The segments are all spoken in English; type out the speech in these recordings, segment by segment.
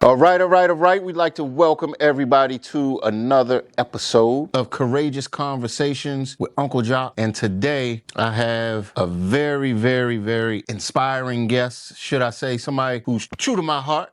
All right. We'd like to welcome everybody to another episode of Courageous Conversations with Uncle Jock. And today I have a very, very, very inspiring guest. Should I say somebody who's true to my heart?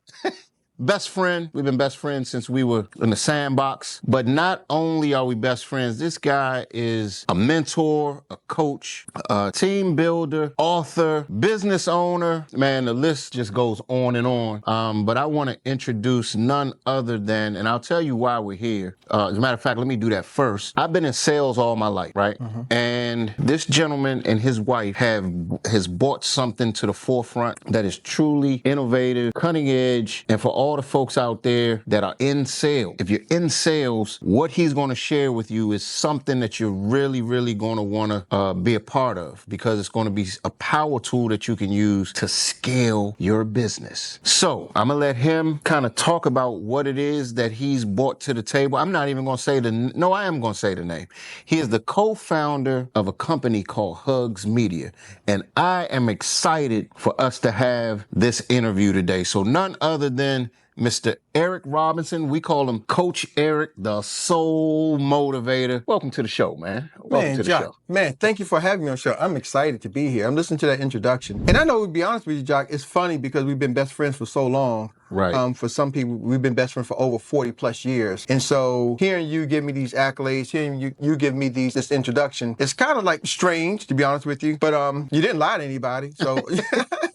Best friend. We've been best friends since we were in the sandbox. But not only are we best friends, this guy is a mentor, a coach, a team builder, author, business owner. Man, the list just goes on and on. But I want to introduce none other than, and I'll tell you why we're here. As a matter of fact, let me do that first. I've been in sales all my life, right? And this gentleman and his wife has brought something to the forefront that is truly innovative, cutting edge, and for all the folks out there that are in sales. If you're in sales, what he's going to share with you is something that you're really, really going to want to be a part of, because it's going to be a power tool that you can use to scale your business. So I'm going to let him kind of talk about what it is that he's brought to the table. I'm not even going to say I am going to say the name. He is the co-founder of a company called Hugs Media. And I am excited for us to have this interview today. So none other than Mr. Eric Robinson. We call him Coach Eric, the soul motivator. Welcome to the show, man. Welcome to the show. Man, thank you for having me on the show. I'm excited to be here. I'm listening to that introduction. And I know, to be honest with you, Jock, it's funny because we've been best friends for so long. Right. For some people, we've been best friends for over 40 plus years. And so hearing you give me these accolades, hearing you give me this introduction, it's kind of like strange, to be honest with you. But you didn't lie to anybody. So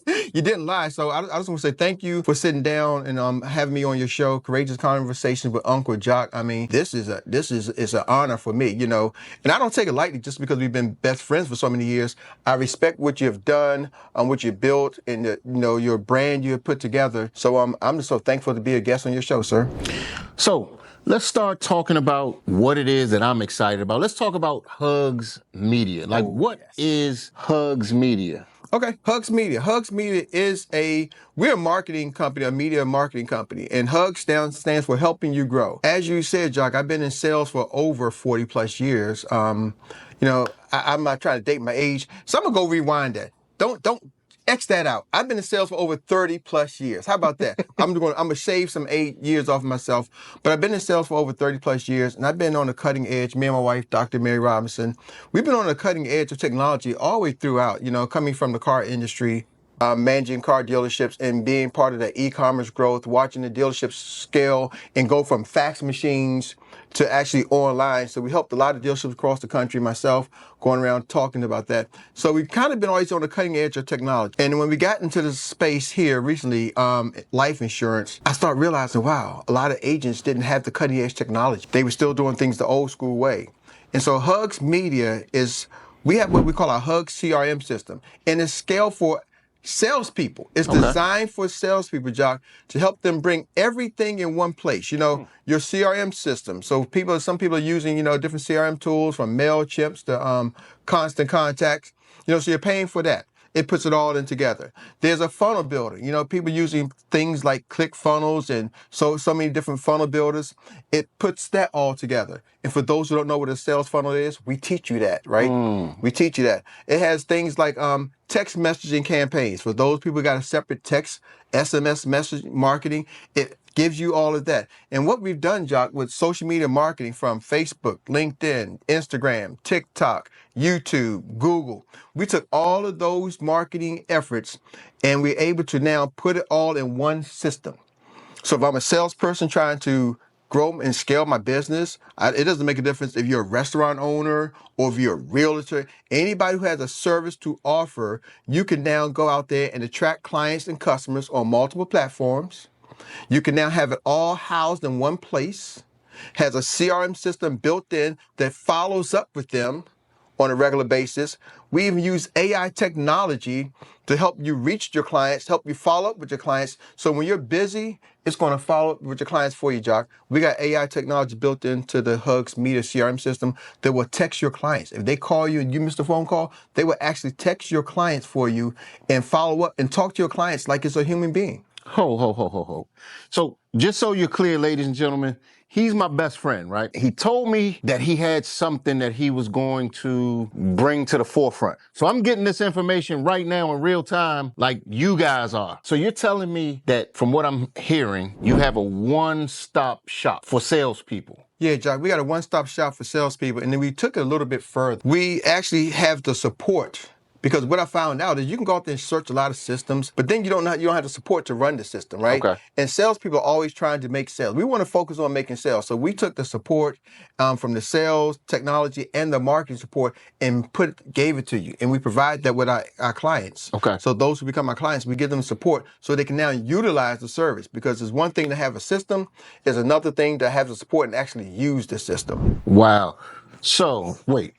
you didn't lie. So I just want to say thank you for sitting down and having me on your show, Courageous Conversations with Uncle Jock. I mean, this is an honor for me, you know. And I don't take it lightly just because we've been best friends for so many years. I respect what you've done, what you built, and your brand you have put together. So I'm just so thankful to be a guest on your show, sir. So let's start talking about what it is that I'm excited about. Let's talk about Hugs Media. What is Hugs Media? Okay, Hugs Media. Hugs Media is we're a marketing company, a media marketing company, and Hugs stands for helping you grow. As you said, Jock, I've been in sales for over 40 plus years. I'm not trying to date my age, so I'm gonna go rewind that. Don't X that out. I've been in sales for over 30 plus years. How about that? I'm gonna shave some 8 years off myself, but I've been in sales for over 30 plus years, and I've been on the cutting edge. Me and my wife, Dr. Mary Robinson, we've been on the cutting edge of technology all the way throughout. Coming from the car industry, managing car dealerships and being part of the e-commerce growth, watching the dealerships scale and go from fax machines to actually online. So we helped a lot of dealerships across the country, myself going around talking about that. So we've kind of been always on the cutting edge of technology. And when we got into this space here recently, life insurance, I started realizing, wow, a lot of agents didn't have the cutting edge technology. They were still doing things the old school way. And so Hugs Media we have what we call our Hugs CRM system, and it's scaled for salespeople. It's designed for salespeople, Jock, to help them bring everything in one place. Your CRM system. So some people are using, different CRM tools from MailChimp to Constant Contacts. So you're paying for that. It puts it all in together. There's a funnel builder. People using things like ClickFunnels and so many different funnel builders. It puts that all together. And for those who don't know what a sales funnel is, we teach you that, right? We teach you that. It has things like text messaging campaigns. For those people who got a separate text, SMS message marketing, it gives you all of that. And what we've done, Jock, with social media marketing from Facebook, LinkedIn, Instagram, TikTok, YouTube, Google, we took all of those marketing efforts and we're able to now put it all in one system. So if I'm a salesperson trying to grow and scale my business, it doesn't make a difference if you're a restaurant owner or if you're a realtor. Anybody who has a service to offer, you can now go out there and attract clients and customers on multiple platforms. You can now have it all housed in one place, has a CRM system built in that follows up with them on a regular basis. We even use AI technology to help you reach your clients, help you follow up with your clients. So when you're busy, it's going to follow up with your clients for you, Jock. We got AI technology built into the Hugs Media CRM system that will text your clients. If they call you and you missed a phone call, they will actually text your clients for you and follow up and talk to your clients like it's a human being. Ho. So just so you're clear, ladies and gentlemen, he's my best friend, right? He told me that he had something that he was going to bring to the forefront. So I'm getting this information right now in real time, like you guys are. So you're telling me that from what I'm hearing, you have a one-stop shop for salespeople. Yeah, Jock, we got a one-stop shop for salespeople, and then we took it a little bit further. We actually have the support. Because what I found out is you can go out there and search a lot of systems, but then you don't have the support to run the system, right? Okay. And salespeople are always trying to make sales. We want to focus on making sales. So we took the support from the sales, technology, and the marketing support and gave it to you. And we provide that with our clients. Okay. So those who become our clients, we give them support so they can now utilize the service. Because it's one thing to have a system, it's another thing to have the support and actually use the system. Wow. So wait,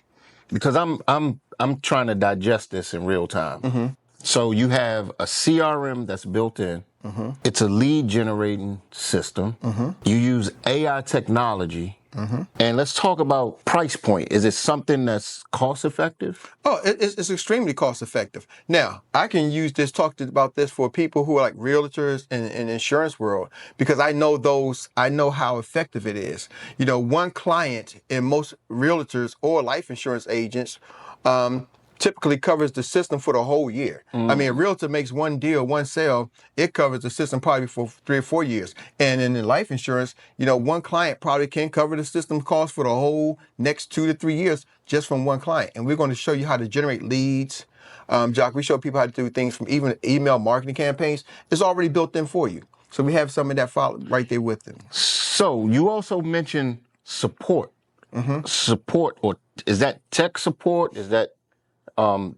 because I'm trying to digest this in real time. Mm-hmm. So you have a CRM that's built in. Mm-hmm. It's a lead generating system. Mm-hmm. You use AI technology. Mm-hmm. And let's talk about price point. Is it something that's cost effective? Oh, it's extremely cost effective. Now, I can talk about this for people who are like realtors in insurance world, because I know how effective it is. You know, one client in most realtors or life insurance agents typically covers the system for the whole year. Mm-hmm. I mean, a realtor makes one deal, one sale, it covers the system probably for 3 or 4 years. And in the life insurance, you know, one client probably can cover the system cost for the whole next 2 to 3 years just from one client. And we're going to show you how to generate leads. Jock, we show people how to do things from even email marketing campaigns. It's already built in for you. So we have some of that right there with them. So you also mentioned support. Mm-hmm. Support, or is that tech support? Is that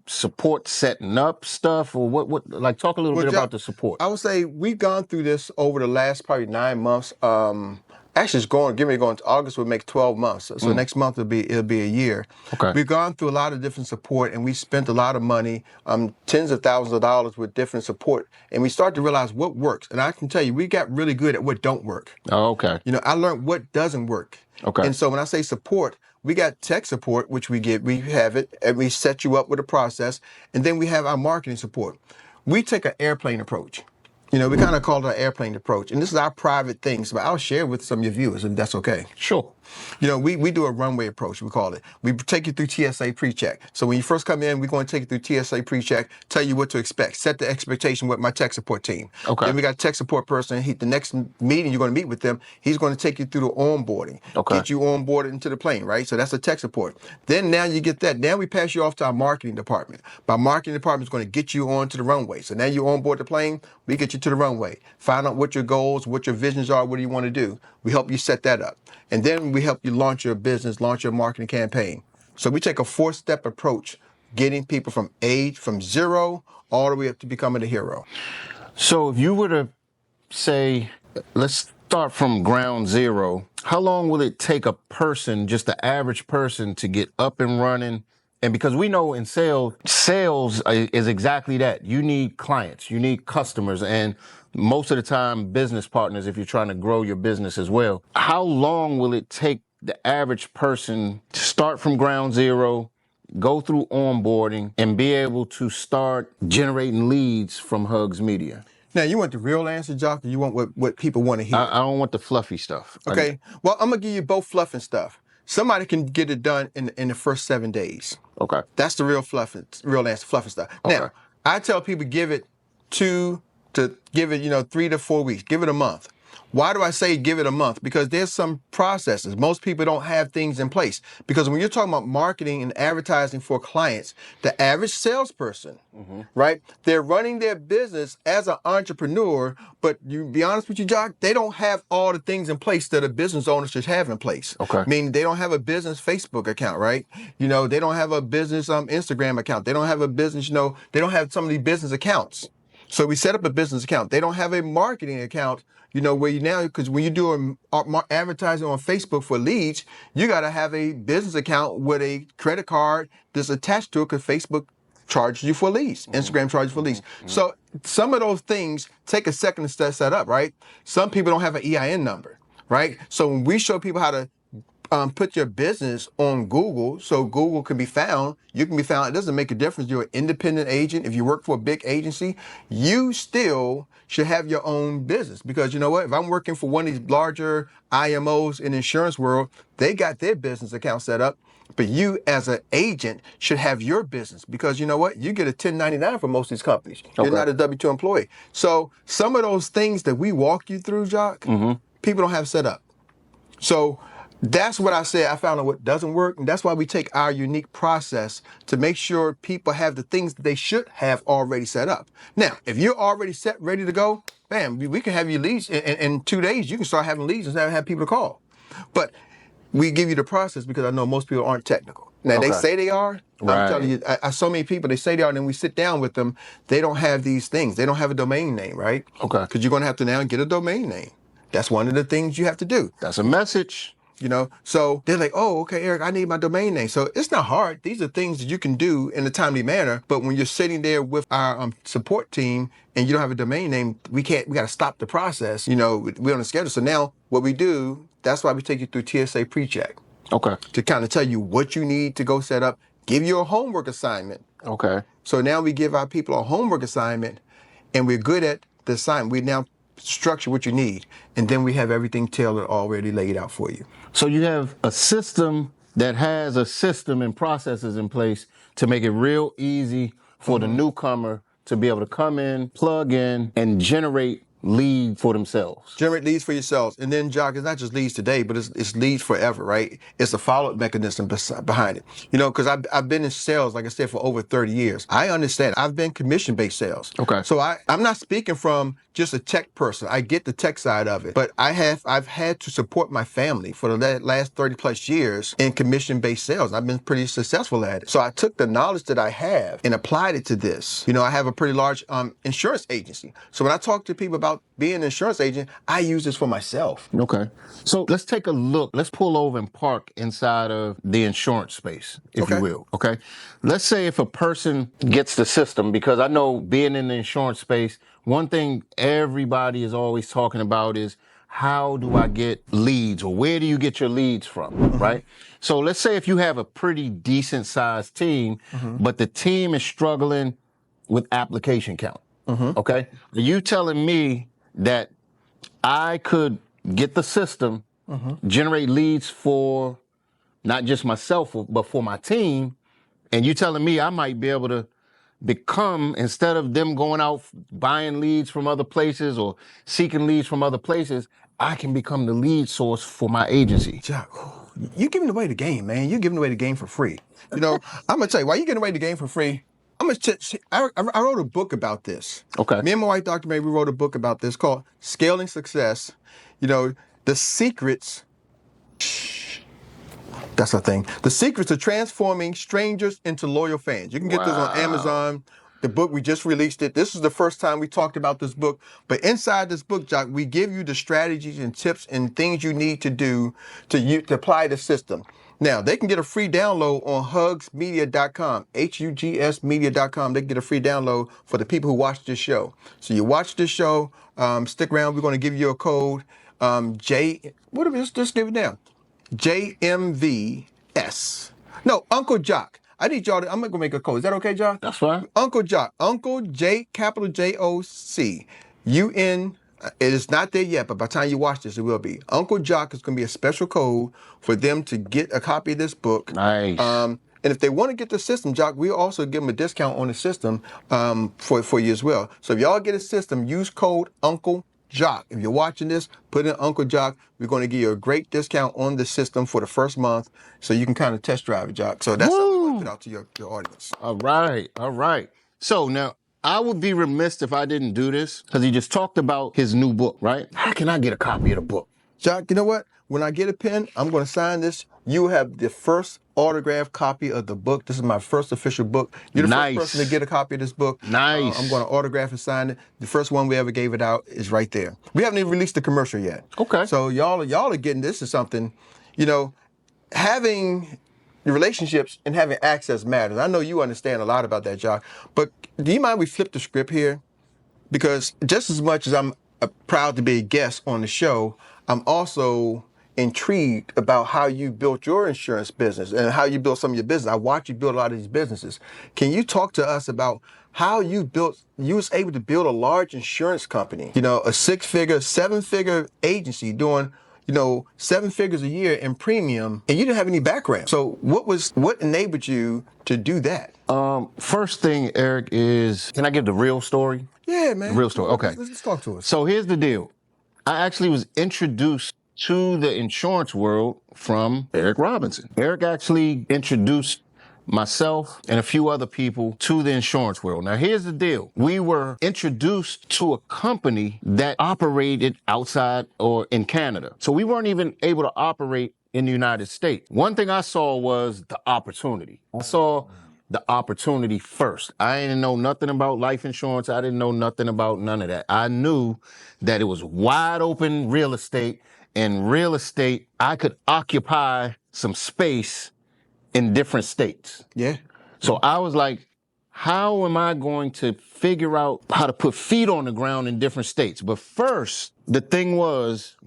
support setting up stuff, or what like talk a little bit about the support? I would say we've gone through this over the last probably 9 months. Actually, it's getting ready to go into August. We'll make 12 months. So next month it'll be a year. Okay. We've gone through a lot of different support, and we spent a lot of money, tens of thousands of dollars with different support, and we start to realize what works. And I can tell you, we got really good at what don't work. Oh, okay. You know, I learned what doesn't work. Okay. And so when I say support, we got tech support, which we have it, and we set you up with a process, and then we have our marketing support. We take an airplane approach. You know, we kind of call it our airplane approach, and this is our private thing, so I'll share with some of your viewers, if that's okay. Sure. You know, we do a runway approach, we call it. We take you through TSA pre-check. So when you first come in, we're going to take you through TSA pre-check, tell you what to expect, set the expectation with my tech support team. Okay. Then we got a tech support person. The next meeting you're going to meet with them, he's going to take you through the onboarding, get you onboarded into the plane, right? So that's the tech support. Then now you get that. Now we pass you off to our marketing department. My marketing department is going to get you onto the runway. So now you onboard the plane, we get you to the runway. Find out what your goals, what your visions are, what do you want to do. We help you set that up. And then we help you launch your business, launch your marketing campaign. So we take a 4-step approach, getting people from zero all the way up to becoming a hero. So if you were to say, let's start from ground zero, how long will it take a person, just the average person, to get up and running? And because we know in sales is exactly that. You need clients, you need customers, and most of the time, business partners, if you're trying to grow your business as well. How long will it take the average person to start from ground zero, go through onboarding, and be able to start generating leads from Hugs Media? Now, you want the real answer, Jock, or you want what people want to hear? I don't want the fluffy stuff. Okay. Well, I'm going to give you both fluff and stuff. Somebody can get it done in the first 7 days. Okay. That's the real answer, fluff and stuff. Okay. Now, I tell people give it 3 to 4 weeks. Give it a month. Why do I say give it a month? Because there's some processes. Most people don't have things in place. Because when you're talking about marketing and advertising for clients, the average salesperson, right, they're running their business as an entrepreneur, but you be honest with you, Jock, they don't have all the things in place that a business owner should have in place. Okay. Meaning they don't have a business Facebook account, right? You know, they don't have a business Instagram account. They don't have a business, they don't have some of these business accounts. So we set up a business account. They don't have a marketing account, because when you do advertising on Facebook for leads, you got to have a business account with a credit card that's attached to it, because Facebook charges you for leads. Instagram charges for leads. So some of those things take a second to set up, right? Some people don't have an EIN number, right? So when we show people how to put your business on Google so Google can be found. You can be found. It doesn't make a difference. You're an independent agent. If you work for a big agency, you still should have your own business, because you know what? If I'm working for one of these larger IMOs in the insurance world, they got their business account set up. But you as an agent should have your business, because you know what? You get a 1099 for most of these companies. You're not a W-2 employee. So some of those things that we walk you through, Jock, people don't have set up. So that's what I said. I found out what doesn't work. And that's why we take our unique process to make sure people have the things that they should have already set up. Now, if you're already set, ready to go, bam, we can have you leads in 2 days. You can start having leads and have people to call. But we give you the process because I know most people aren't technical. Now, they say they are. Right. I'm telling you, I so many people, they say they are, and then we sit down with them. They don't have these things. They don't have a domain name, right? Okay. Because you're going to have to now get a domain name. That's one of the things you have to do. That's a message. You know, so they're like, oh, okay, Eric, I need my domain name. So it's not hard. These are things that you can do in a timely manner. But when you're sitting there with our support team and you don't have a domain name, we got to stop the process. You know, we're on a schedule. So now what we do, that's why we take you through TSA pre-check. Okay. To kind of tell you what you need to go set up, give you a homework assignment. Okay. So now we give our people a homework assignment and we're good at the assignment. We now structure what you need, and then we have everything tailored already laid out for you. So you have a system that has a system and processes in place to make it real easy for the newcomer to be able to come in, plug in, and generate leads for themselves. Generate leads for yourselves. And then, Jock, it's not just leads today, but it's leads forever, right? It's a follow-up mechanism behind it. You know, because I've been in sales, like I said, for over 30 years. I understand. I've been commission-based sales. Okay. So I'm not speaking from just a tech person. I get the tech side of it. But I've had to support my family for the last 30 plus years in commission-based sales. I've been pretty successful at it. So I took the knowledge that I have and applied it to this. You know, I have a pretty large insurance agency. So when I talk to people about being an insurance agent, I use this for myself. Okay. So let's take a look. Let's pull over and park inside of the insurance space, if you will. Okay. Let's say if a person gets the system, because I know being in the insurance space, one thing everybody is always talking about is, how do I get leads, or where do you get your leads from, right? So let's say if you have a pretty decent sized team, but the team is struggling with application count. Okay. Are you telling me that I could get the system, generate leads for not just myself, but for my team, and you telling me I might be able to become, instead of them going out buying leads from other places or seeking leads from other places, I can become the lead source for my agency? Jack, you're giving away the game, man. You're giving away the game for free. You know, I'm going to tell you, why you giving away the game for free? I wrote a book about this. Okay. Me and my wife, Dr. May, we wrote a book about this called Scaling Success. You know, the secrets. That's the thing. The secrets of transforming strangers into loyal fans. You can get this on Amazon. The book, we just released it. This is the first time we talked about this book. But inside this book, Jock, we give you the strategies and tips and things you need to do to apply the system. Now, they can get a free download on hugsmedia.com, hugsmedia.com. They can get a free download for the people who watch this show. So you watch this show, stick around. We're going to give you a code, just give it down. JMVS. No, Uncle Jock. I need y'all to, I'm going to make a code. Is that okay, Jock? That's fine. Uncle Jock. Uncle J, capital J-O-C. U-N. It is not there yet, but by the time you watch this, it will be. Uncle Jock is going to be a special code for them to get a copy of this book. Nice. And if they want to get the system, Jock, we'll also give them a discount on the system for you as well. So if y'all get a system, use code Uncle Jock. If you're watching this, put in Uncle Jock. We're going to give you a great discount on the system for the first month, so you can kind of test drive it, Jock. So that's something I put out to your audience. All right. All right. So now, I would be remiss if I didn't do this, because he just talked about his new book, right? How can I get a copy of the book? Jock, you know what? When I get a pen, I'm going to sign this. You have the first autographed copy of the book. This is my first official book. You're the first person to get a copy of this book. Nice. I'm going to autograph and sign it. The first one we ever gave it out is right there. We haven't even released the commercial yet. Okay. So y'all are getting this is something, you know, having relationships and having access matters. I know you understand a lot about that, Jock. But do you mind we flip the script here? Because just as much as I'm proud to be a guest on the show, I'm also intrigued about how you built your insurance business and how you built some of your business. I watched you build a lot of these businesses. Can you talk to us about how you was able to build a large insurance company, a 6-figure, 7-figure agency doing, 7 figures a year in premium, and you didn't have any background. So what enabled you to do that? First thing, Eric, is, can I give the real story? Yeah, man. The real story. Okay. Let's talk to us. So here's the deal. I actually was introduced to the insurance world from Eric Robinson. Eric actually introduced myself and a few other people to the insurance world. Now, here's the deal. We were introduced to a company that operated outside or in Canada. So we weren't even able to operate in the United States. One thing I saw was the opportunity. I saw the opportunity first. I didn't know nothing about life insurance. I didn't know nothing about none of that. I knew that it was wide open real estate, and real estate, I could occupy some space in different states. Yeah. So I was like, how am I going to figure out how to put feet on the ground in different states? But first, the thing was,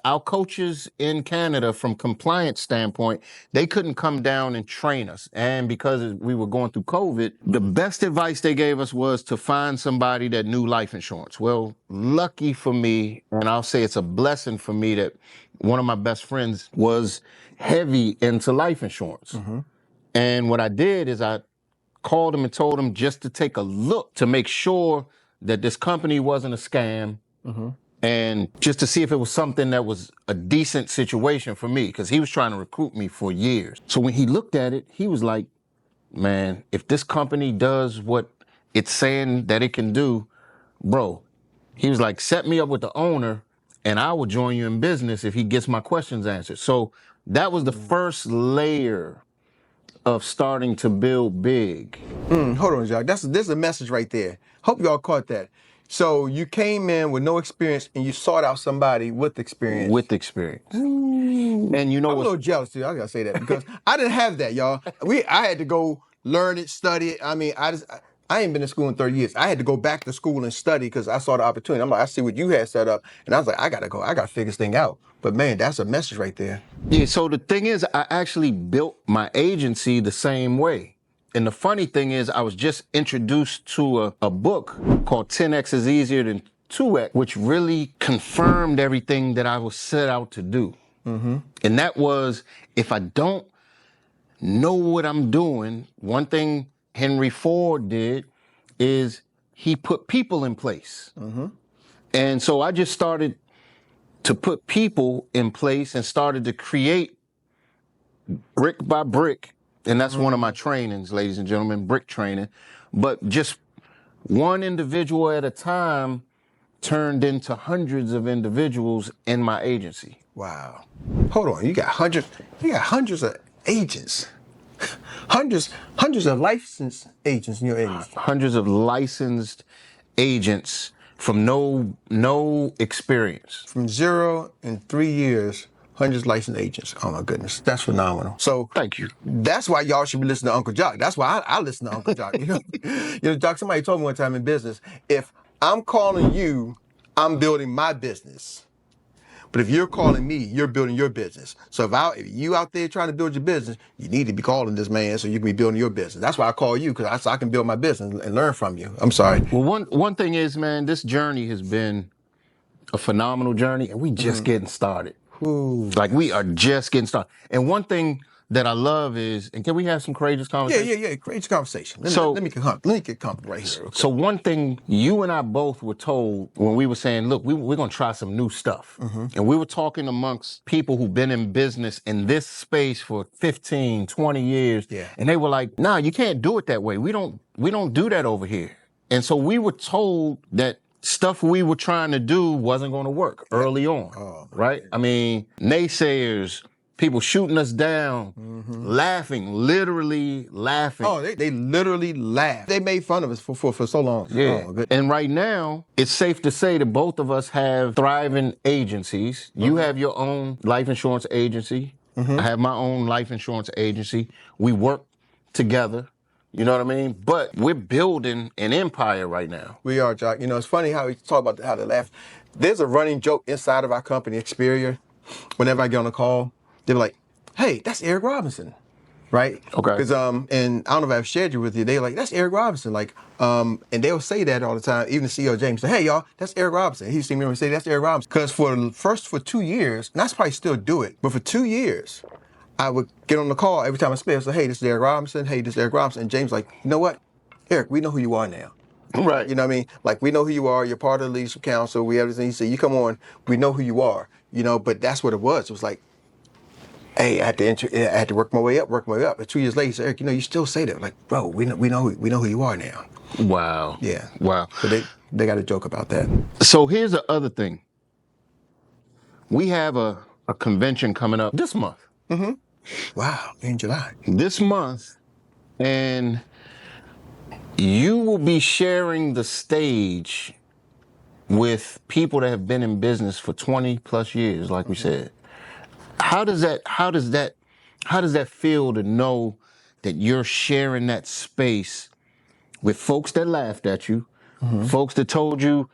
our coaches in Canada, from compliance standpoint, they couldn't come down and train us. And because we were going through COVID, the best advice they gave us was to find somebody that knew life insurance. Well, lucky for me, and I'll say it's a blessing for me, that one of my best friends was heavy into life insurance. Mm-hmm. And what I did is I called him and told him just to take a look to make sure that this company wasn't a scam, mm-hmm. and just to see if it was something that was a decent situation for me, because he was trying to recruit me for years. So when he looked at it, he was like, man, if this company does what it's saying that it can do, bro, he was like, set me up with the owner and I will join you in business if he gets my questions answered. So that was the first layer of starting to build big. Hold on, Jacques. There's a message right there. Hope y'all caught that. So you came in with no experience and you sought out somebody with experience. With experience. Ooh. And you know I'm a little jealous too. I gotta say that because I didn't have that, y'all. I had to go learn it, study it. I mean, I ain't been in school in 30 years. I had to go back to school and study because I saw the opportunity. I'm like, I see what you had set up. And I was like, I gotta figure this thing out. But man, that's a message right there. Yeah, so the thing is, I actually built my agency the same way. And the funny thing is, I was just introduced to a book called 10X is Easier Than 2X, which really confirmed everything that I was set out to do. Mm-hmm. And that was, if I don't know what I'm doing, one thing Henry Ford did is he put people in place. Mm-hmm. And so I just started to put people in place and started to create brick by brick. And that's one of my trainings, ladies and gentlemen, brick training. But just one individual at a time turned into hundreds of individuals in my agency. Wow. Hold on, you got hundreds of agents. Hundreds of licensed agents in your agency. Hundreds of licensed agents from no experience. From 0 in 3 years, hundreds of licensed agents. Oh my goodness, that's phenomenal. So thank you. That's why y'all should be listening to Uncle Jock. That's why I listen to Uncle Jock. Jock, somebody told me one time in business, if I'm calling you, I'm building my business. But if you're calling me, you're building your business. So if you out there trying to build your business, you need to be calling this man so you can be building your business. That's why I call you, because I can build my business and learn from you. I'm sorry. Well, one thing is, man, this journey has been a phenomenal journey, and we just getting started. Ooh. Like, we are just getting started. And one thing that I love is, and can we have some courageous conversation? Yeah, courageous conversation. Let me get comfortable right here. So one thing you and I both were told when we were saying, look, we're going to try some new stuff. Mm-hmm. And we were talking amongst people who've been in business in this space for 15, 20 years. Yeah. And they were like, nah, you can't do it that way. We don't do that over here. And so we were told that stuff we were trying to do wasn't going to work early on, right? I mean, naysayers, people shooting us down, laughing, literally laughing. Oh, they literally laughed. They made fun of us for so long. Yeah. Oh, good. And right now, it's safe to say that both of us have thriving agencies. You have your own life insurance agency. I have my own life insurance agency. We work together. You know what I mean? But we're building an empire right now. We are, Jock. It's funny how we talk about how they laugh. There's a running joke inside of our company, Experior. whenever I get on a call, they're like, "Hey, that's Eric Robinson." Right? Okay. Because and I don't know if I've shared you with you. They're like, "That's Eric Robinson." Like, and they'll say that all the time. Even the CEO James say, "Hey, y'all, that's Eric Robinson." He seen me and say, "That's Eric Robinson." Because for 2 years, and I probably still do it, but for 2 years, I would get on the call every time I speak. I say, "Hey, this is Eric Robinson. Hey, this is Eric Robinson." And James like, "You know what, Eric? We know who you are now." Right. You know what I mean? Like, we know who you are. You're part of the leadership council. We have everything. He said, "You come on. We know who you are." But that's what it was. It was like, hey, I had to work my way up. And 2 years later, he said, "Eric, you still say that." Like, bro, we know who you are now. Wow. Yeah. Wow. So they got a joke about that. So here's the other thing. We have a convention coming up this month. Wow, in July. This month, and you will be sharing the stage with people that have been in business for 20 plus years, like we said. How does that feel to know that you're sharing that space with folks that laughed at you, folks that told you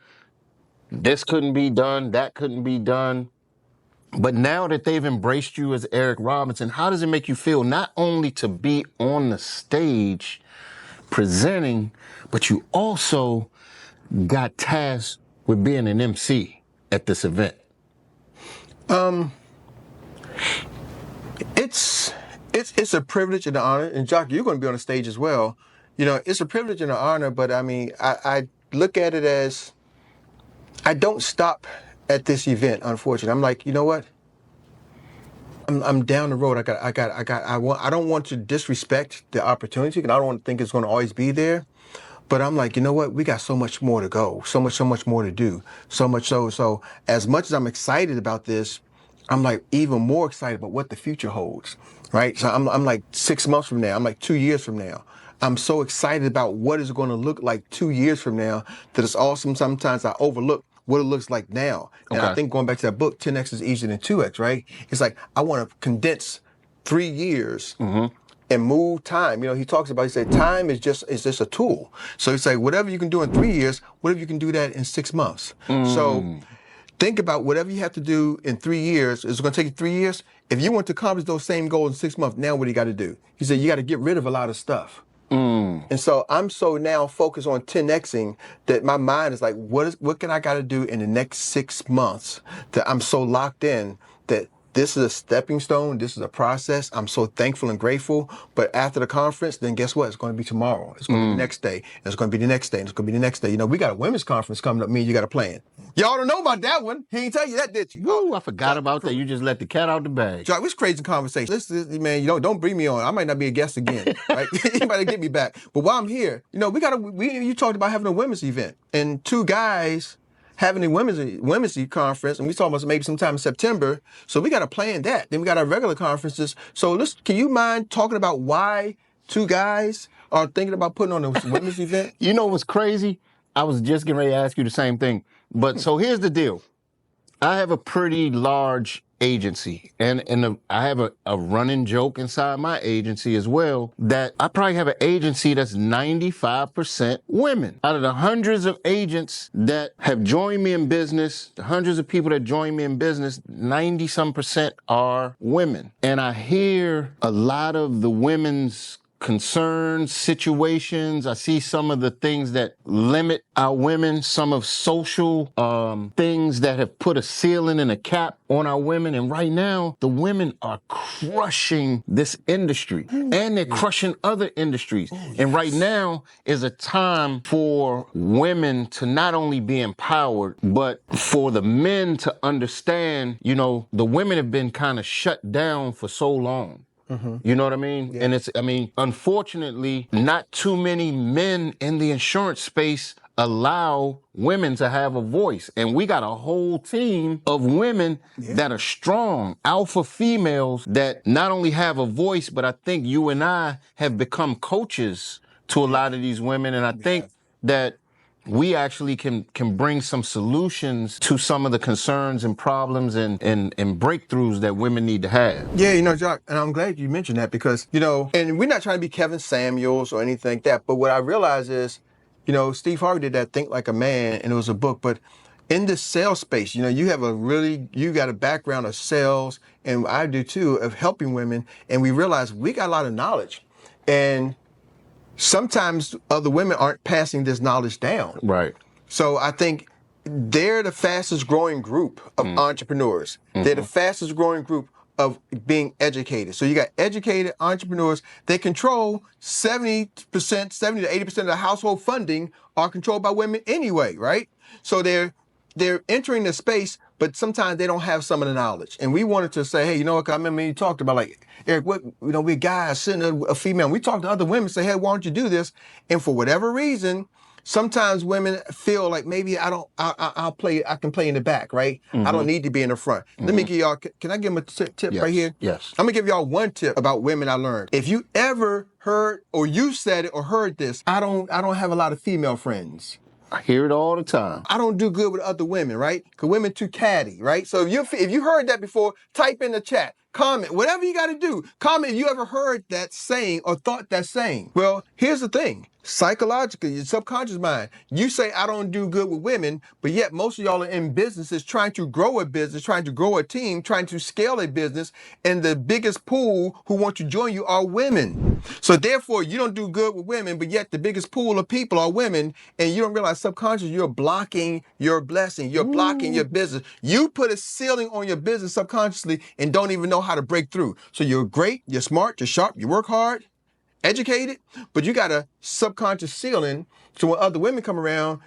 this couldn't be done, that couldn't be done, but now that they've embraced you as Eric Robinson, how does it make you feel not only to be on the stage presenting, but you also got tasked with being an MC at this event? It's a privilege and an honor. And Jock, you're going to be on the stage as well. It's a privilege and an honor, but I mean, I look at it as I don't stop at this event. Unfortunately, I'm like, you know what? I'm down the road. I don't want to disrespect the opportunity, and I don't want to think it's going to always be there. But I'm like, you know what? We got so much more to go, so much more to do, so much so as much as I'm excited about this, I'm like even more excited about what the future holds, right? So I'm like 6 months from now, I'm like 2 years from now. I'm so excited about what it's going to look like 2 years from now that it's awesome. Sometimes I overlook what it looks like now. And I think going back to that book, 10X is easier than 2X, right? It's like I want to condense 3 years and move time. He talks about, he said, time is just a tool. So he's like, whatever you can do in 3 years, what if you can do that in 6 months? So think about whatever you have to do in 3 years. It's going to take you 3 years. If you want to accomplish those same goals in 6 months, now what do you got to do? He said, you got to get rid of a lot of stuff. And so I'm so now focused on 10Xing that my mind is like, what can I got to do in the next 6 months that I'm so locked in that this is a stepping stone. This is a process. I'm so thankful and grateful. But after the conference, then guess what? It's going to be tomorrow. It's going to be the next day. And it's going to be the next day. And it's going to be the next day. We got a women's conference coming up. Me and you got a plan. Y'all don't know about that one. He ain't tell you that, did you? Woo, I forgot about that. You just let the cat out the bag. Jock, this crazy conversation. Listen, man, don't bring me on. I might not be a guest again, right? You might get me back. But while I'm here, you talked about having a women's event and 2 guys having a women's conference, and we talking about maybe sometime in September. So we got to plan that. Then we got our regular conferences. So can you mind talking about why 2 guys are thinking about putting on a women's event? You know what's crazy? I was just getting ready to ask you the same thing. But so here's the deal. I have a pretty large agency, and I have a running joke inside my agency as well that I probably have an agency that's 95% women. Out of the hundreds of agents that have joined me in business, the hundreds of people that join me in business, 90-some% are women. And I hear a lot of the women's concerns, situations. I see some of the things that limit our women, some of social things that have put a ceiling and a cap on our women. And right now, the women are crushing this industry and they're crushing other industries. And right now is a time for women to not only be empowered, but for the men to understand, the women have been kind of shut down for so long. You know what I mean? Yeah. And unfortunately, not too many men in the insurance space allow women to have a voice. And we got a whole team of women that are strong, alpha females that not only have a voice, but I think you and I have become coaches to a lot of these women. And I think that we actually can bring some solutions to some of the concerns and problems and breakthroughs that women need to have. Yeah, Jock, and I'm glad you mentioned that because, and we're not trying to be Kevin Samuels or anything like that, but what I realize is, Steve Harvey did that Think Like a Man, and it was a book, but, in the sales space, you have you got a background of sales, and I do too, of helping women. And we realize we got a lot of knowledge. And sometimes other women aren't passing this knowledge down. Right. So I think they're the fastest growing group of entrepreneurs. They're the fastest growing group of being educated. So you got educated entrepreneurs. They control 70%, 70 to 80% of the household funding are controlled by women anyway, right? So they're entering the space, but sometimes they don't have some of the knowledge. And we wanted to say, hey, you know what? I remember you talked about, like, Eric, we guys sitting a female. We talk to other women, say, hey, why don't you do this? And for whatever reason, sometimes women feel like maybe I can play in the back, right? I don't need to be in the front. Let me give y'all, can I give them a tip right here? Yes. I'm gonna give y'all one tip about women I learned. If you ever heard, or you said it or heard this, I don't have a lot of female friends. I hear it all the time. I don't do good with other women, right? Because women too catty, right? So if you heard that before, type in the chat, comment, whatever you got to do. Comment if you ever heard that saying or thought that saying. Well, here's the thing. Psychologically, your subconscious mind, you say, I don't do good with women, but yet most of y'all are in businesses trying to grow a business, trying to grow a team, trying to scale a business, and the biggest pool who want to join you are women. So therefore, you don't do good with women, but yet the biggest pool of people are women, and you don't realize subconsciously you're blocking your blessing, you're blocking your business. You put a ceiling on your business subconsciously and don't even know how to break through. So you're great, you're smart, you're sharp, you work hard, educated, but you got a subconscious ceiling, so when other women come around,